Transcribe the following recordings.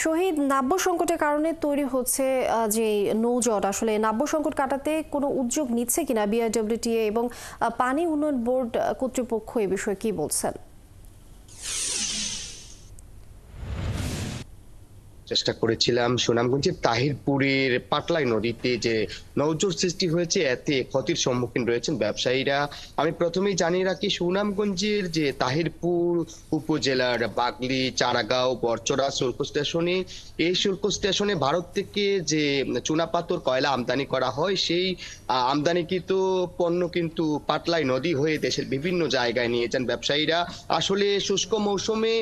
শহীদ, নাব্য সংকটের কারণে তৈরি হচ্ছে যে নৌজট, আসলে নাব্য সংকট কাটাতে কোনো উদ্যোগ নিচ্ছে কিনা বিআরডব্লিউটিএ এবং পানি উন্নয়ন বোর্ড কর্তৃপক্ষ এ বিষয়ে কি বলছেন? চেষ্টা করেছিলাম সুনামগঞ্জের তাহিরপুরের পাটলাই নদীতে যে নৌজোর সৃষ্টি হয়েছে, এতে ক্ষতির সম্মুখীন রয়েছেন ব্যবসায়ীরা। আমি প্রথমেই জানিয়ে রাখি, সুনামগঞ্জের যে তাহিরপুর উপজেলার বাগলি, চারাগাঁও, বরচড়া শুল্ক স্টেশনে, এই শুল্ক স্টেশনে ভারত থেকে যে চুনাপাথর কয়লা আমদানি করা হয়, সেই আমদানিকৃত পণ্য কিন্তু পাটলাই নদী হয়ে দেশের বিভিন্ন জায়গায় নিয়ে যান ব্যবসায়ীরা। আসলে শুষ্ক মৌসুমে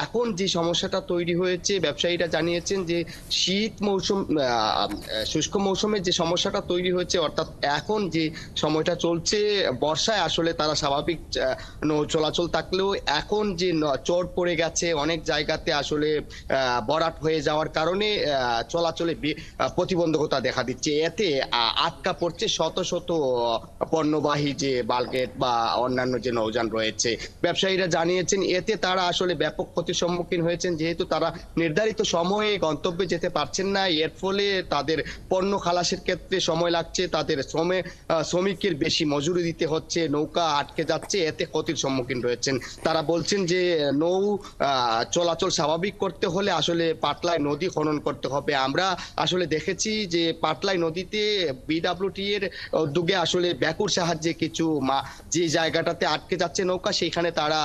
এখন যে সমস্যাটা তৈরি হয়েছে, ব্যবসায়ীরা জানিয়েছেন যে শীত মৌসুম শুষ্ক মৌসুমে যে সমস্যাটা তৈরি হয়েছে, অর্থাৎ এখন যে সময়টা চলছে বর্ষায়, আসলে তারা স্বাভাবিক নৌ চলাচল থাকলেও এখন যে চর পড়ে গেছে অনেক জায়গাতে, আসলে ভরাট হয়ে যাওয়ার কারণে চলাচলে প্রতিবন্ধকতা দেখা দিচ্ছে। এতে আটকা পড়ছে শত শত পণ্যবাহী যে বালগেট বা অন্যান্য যে নৌযান রয়েছে। ব্যবসায়ীরা জানিয়েছেন এতে তারা আসলে ব্যাপক ক্ষতির সম্মুখীন হয়েছেন, যেহেতু তারা নির্ধারিত সময়ে গন্তব্যে যেতে পারছেন না। এর ফলে তাদের পণ্য খালাসের ক্ষেত্রে সময় লাগছে, তাদের শ্রমিকের বেশি মজুরি দিতে হচ্ছে, নৌকা আটকে যাচ্ছে, এতে ক্ষতির সম্মুখীন রয়েছেন। তারা বলছেন যে নৌ চলাচল স্বাভাবিক করতে হলে আসলে পাটলাই নদী খনন করতে হবে। আমরা আসলে দেখেছি যে পাটলাই নদীতে বিডব্লিউটি এর উদ্যোগে আসলে ব্যাকুর সাহায্যে কিছু যে জায়গাটাতে আটকে যাচ্ছে নৌকা, সেখানে তারা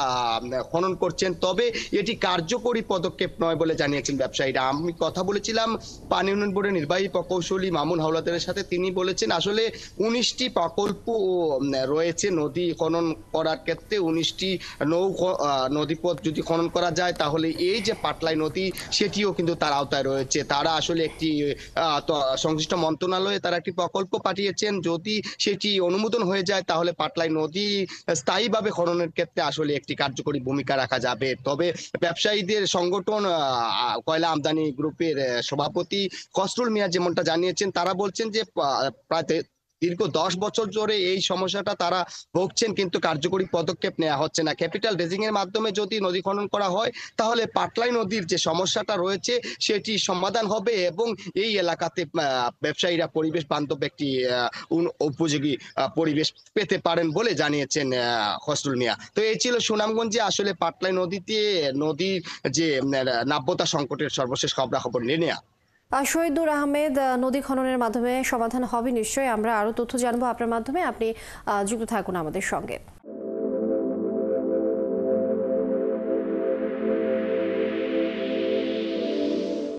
খনন করছেন। তবে এটি কার্যকরী পদক্ষেপ নয় বলে জানিয়েছেন ব্যবসায়ীরা। আমি কথা বলেছিলাম পানি উন্নয়ন বোর্ডের নির্বাহী প্রকৌশলী মামুন হাওলাদারের সাথে। তিনি বলেছেন আসলে 19টি প্রকল্প রয়েছে নদী খনন করার ক্ষেত্রে। 19টি নদীপথ যদি খনন করা যায়, তাহলে এই যে পাটলাই নদী, সেটিও কিন্তু তার আওতায় রয়েছে। তারা আসলে একটি সংশ্লিষ্ট মন্ত্রণালয়ে তারা একটি প্রকল্প পাঠিয়েছেন। যদি সেটি অনুমোদন হয়ে যায়, তাহলে পাটলাই নদী স্থায়ীভাবে খননের ক্ষেত্রে আসলে একটি কার্যকরী ভূমিকা রাখা যাবে। তবে ব্যবসায়ীদের সংগঠন কয়লা আমদানি গ্রুপের সভাপতি খসরুল মিয়া যেমনটা জানিয়েছেন, তারা বলছেন যে প্রায় দীর্ঘ 10 বছর ধরে এই সমস্যাটা তারা ভুগছেন, কিন্তু কার্যকরী পদক্ষেপ নেওয়া হচ্ছে না। ক্যাপিটাল রেজিং এর মাধ্যমে যদি নদী খনন করা হয়, তাহলে পাটলাই নদীর যে সমস্যাটা রয়েছে সেটি সমাধান হবে এবং এই এলাকাতে ব্যবসায়ীরা পরিবেশ বান্ধব একটি উপযোগী পরিবেশ পেতে পারেন বলে জানিয়েছেন খসরুল মিয়া। তো এই ছিল সুনামগঞ্জে আসলে পাটলাই নদীর যে নাব্যতা সংকটের সর্বশেষ খবরাখবর নিয়ে নেয়া। শহীদুর আহমেদ, নদী খননের মাধ্যমে সমাধান হবে নিশ্চয়ই। আমরা আরো তথ্য জানবো আপনার মাধ্যমে। আপনি যুক্ত থাকুন আমাদের সঙ্গে।